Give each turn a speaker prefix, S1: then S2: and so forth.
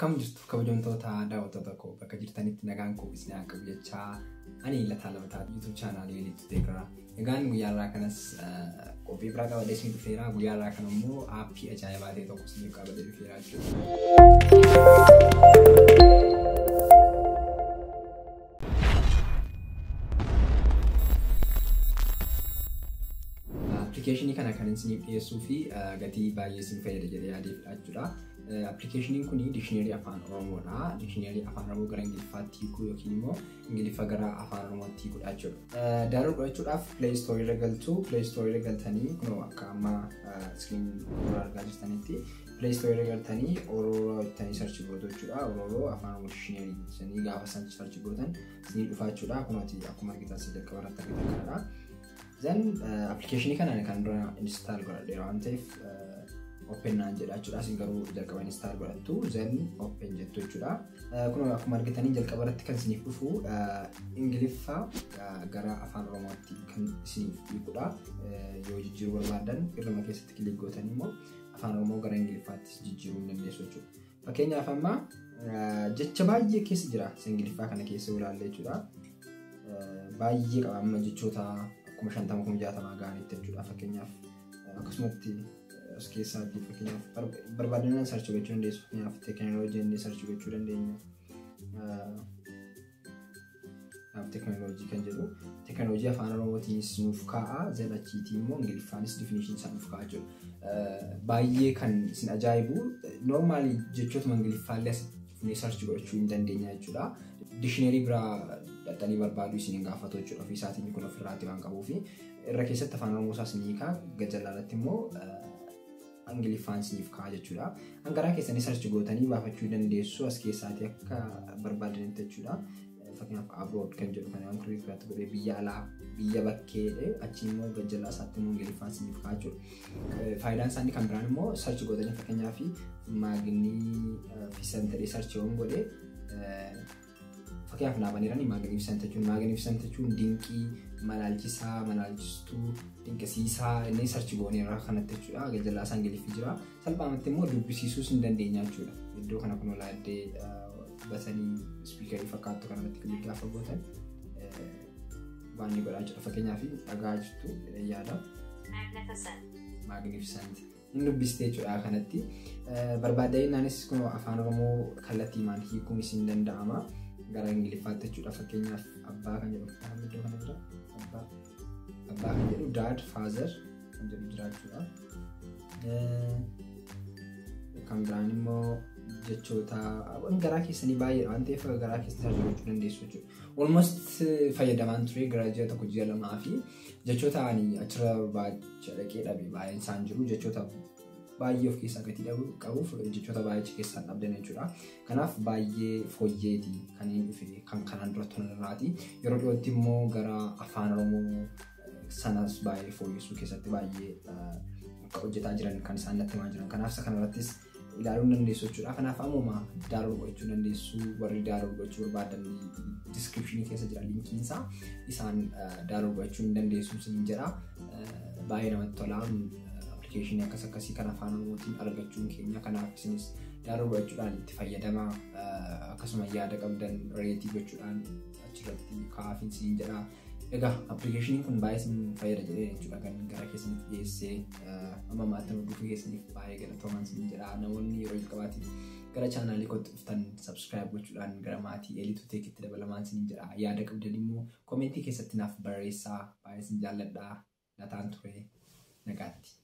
S1: Akkam jirtu kabajamtoota daawwattoota koo bakka jirtanitti nagaan koo isin haa qabu jechaa ani Lataa Labataa YouTube channel Elite Teekraa. Egaan guyyaa irraa kanas qophii biraa qabadhee isin dhufeera. Guyyaa irraa kan immoo aappii ajaa'ibaa ta'e tokko isin qabadhee dhufeera jechuudha. Application kana kan isin dhiyeessuu fi gatii baay'ee isin fayyada jedhee yaadee jechuudha. Application kuni dictionary afaan Oromoodha. Dictionary afaan Oromoo gara Ingiliffaatti hiikuu yookiin immoo Ingiliffa gara afaan Oromootti hiikuudha jechuudha. Download gochuudhaaf Play Store irra galtu. Play Store irra galtanii kunoo akka amma screen irra argaa jirtanitti Play Store irra galtanii Ororo ittanii search gootu jechuudha. Ororo afaan Oromoo dictionary isinii gaafa search gootan isinii dhufa jechuudha. Kunooti akkuma argitan jalqaba irratti argitan kanadha. Then application kana kan dura install godhadheera waan ta'eef open naan jedha jechuudha. Isin garuu jalqaba install godhattu then open jettu jechuudha. Kun akkuma argitanii jalqaba irratti kan isiniif dhufu Ingiliffa gara afaan Oromootti kan isiniif hiikudha. Yoo jijjiiruu barbaadan irruma keessatti kilik gootanii immoo afaan Oromoo gara Ingiliffaatti jijjiiruu dandeessu jechuudha. Fakkeenyaaf amma jecha baay'ee keessa jira Ingiliffaa kana keessa ilaalle jechuudha. Baay'ee qaba amma jechoota kuma 50-60 gaariitti jechuudha. Fakkeenyaaf akkasumatti as keessatti fakkeenyaaf barbaadan search gochuu dandeessu. Fakkeenyaaf teekinooloojii inni search gochuu dandeenya. Teekinooloojii kan jedhu teekinooloojii afaan Oromootiinis nuuf kaa'a. Zelachiitii immoo Ingiliffaanis definition isaa nuuf kaa'a jechuudha. Baay'ee kan isin ajaa'ibu normally jechoota Ingiliffaallee ni search gochuu hin dandeenya jechuudha. Dictionary biraa dhaxanii barbaadu isin gaafatu jechuudha. Ofii isaatiin kun ofirraatti waan qabuufi irra keessatti afaan Oromoo isaas ni kaa'a. Gajalaalatti immoo Ingiliffaan isiniif kaa'a jechuudha. Hangaraa keessanii search gootanii baafachuu dandeessu as keessaatti akka barbaadanitti jechuudha. Fakkeenyaaf abroad kan jedhu kan aan click godhee biyya alaa biyya bakkeedhe achi immoo gajalaa isaatti immoo Ingiliffaan isiniif kaa'a jechuudha. Faayidaan isaanii kan biraan immoo search gootanii fakkeenyaaf magnificent search yoon godhee fakkiyaaf naabaneerani magnificent jechuun dinqii malaalchisaa malaalchistuu dinqisiisaa inni search gooneerraa kanatti jechuudha. Gajalaa isaa Ingiliffi jira. Salphaamatti immoo dubbisiisuus hin dandeenya jechuudha. Iddoo kana kun olaaddee basanii speakerii fakkaattu kanarratti kilik gaafa gootan waan ni godhaa jechuudha. Fakkeenyaaf dhagaa jirtu yaada magnificent inni dubbistee jechuudha kanatti. Barbaadannaanis kun afaan Oromoo kallattiimaan hiikuun isin danda'ama. Gara Ingiliffaatti jechuudha. Fakkeenyaaf abbaa kan jedhu iddoo kana jira. Abbaa kan jedhu dad father kan jedhu jira jechuudha. Kan biraan immoo jechoota garaa keessanii baay'ee waan ta'eef garaa keessatti hojjechuu dandeessu jechuudha. Almost fayyadamaan ture gara ji'a tokko ji'a lamaa fi jechoota ani achirra barbaacha dhaqee dhabe baay'een isaan jiru. Jechoota baay'ee of keessaa gatii qabuuf jechoota baay'ee keessaa dhabdan jechuudha. Kanaaf baay'ee fooyyeeti kan inni dhufe kan kanaan dura tonirraati. Yeroo dhiyootti immoo gara afaan Oromoo sanas baay'ee fooyyessuu keessatti baay'ee hojjetaa jiran kan isaan natti himaa jiran. Kanaaf isa kanarrattis ilaaluu dandeessu jechuudha. Kanaaf ammuma download gochuu dandeessu. Warri download gochuu barbaadan description keessa jira linkiin isaa. Isaan download gochuu hin dandeessu isin jedha. Baay'ee namatti tola. Application akkasii kan afaan Oromootiin argachuun keenya kanaaf isinis download gochuudhaan itti fayyadamaa. Akkasuma yaada qabdan reetii gochuudhaan achirratti kaa'aafin isin jedha. Egaa application kun baay'ee isin fayyada jedhee jechuudha. Kan gara keessanitti dhiyeessee amma maatiin hordofuu keessaniif baay'ee galatoomaa isin jedha. Namoonni yeroo jalqabaatiif gara chaanaalii kootti dhuftan subscribe gochuudhaan gara maatii Elite Teekitti dabalamaa isin jedha. Yaada qabdan immoo komentii keessatti naaf barreessaa. Baay'ee isin jaalladha. Lataan ture nagaatti.